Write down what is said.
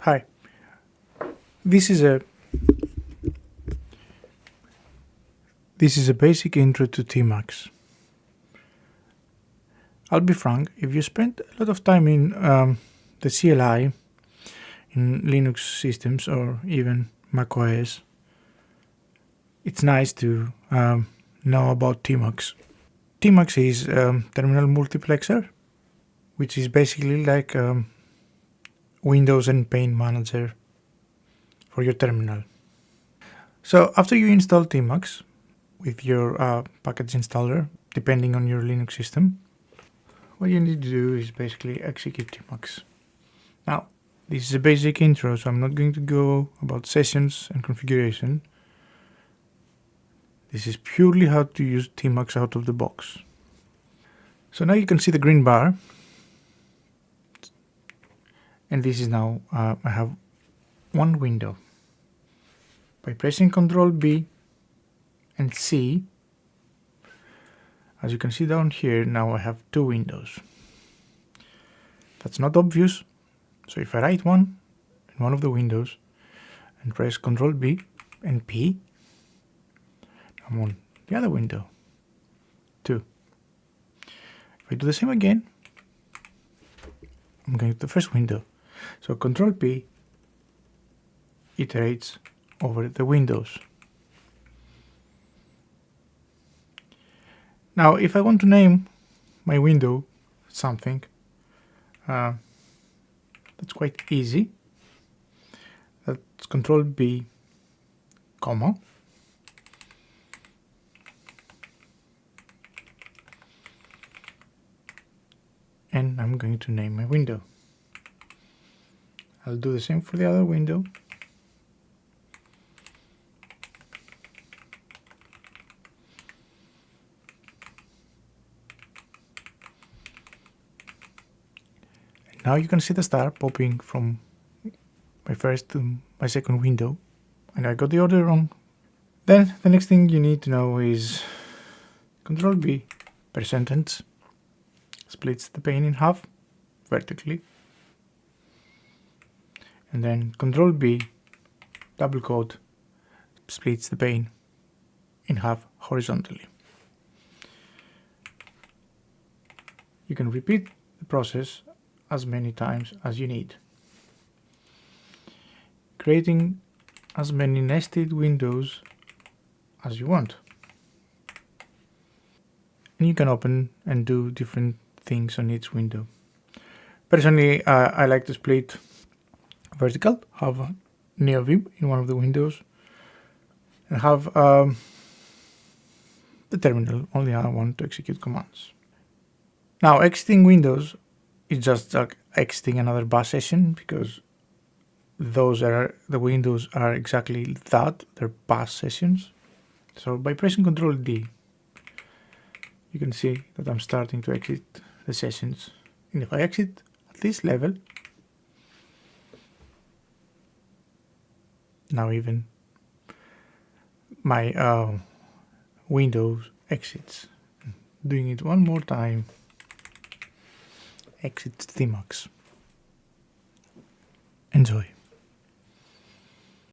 Hi, this is a basic intro to tmux. I'll be frank, if you spend a lot of time in the CLI in Linux systems or even macOS, it's nice to know about tmux. Tmux is terminal multiplexer, which is basically like Windows and Paint Manager for your terminal. So after you install tmux with your package installer, depending on your Linux system, what you need to do is basically execute tmux. Now, this is a basic intro, so I'm not going to go about sessions and configuration. This is purely how to use tmux out of the box. So now you can see the green bar, and this is now, I have one window. By pressing Ctrl B and C, as you can see down here, now I have two windows. That's not obvious, so if I write one in one of the windows and press Ctrl B and P, I'm on the other window, 2. If I do the same again, I'm going to the first window. So Ctrl P iterates over the windows. Now, if I want to name my window something, that's quite easy. That's Ctrl B, comma. And I'm going to name my window. I'll do the same for the other window. And now you can see the star popping from my first to my second window, and I got the order wrong. Then the next thing you need to know is Ctrl B per sentence splits the pane in half vertically, and then Ctrl B double quote splits the pane in half horizontally. You can repeat the process as many times as you need, creating as many nested windows as you want. And you can open and do different things on each window. Personally, I like to split vertical, have a NeoVim in one of the windows, and have the terminal, only I want to execute commands. Now, exiting windows is just like exiting another bash session, because the windows are exactly that, they're bash sessions. So by pressing Ctrl D, you can see that I'm starting to exit the sessions. And if I exit at this level, now even my Windows exits. Doing it one more time, exit tmux. Enjoy.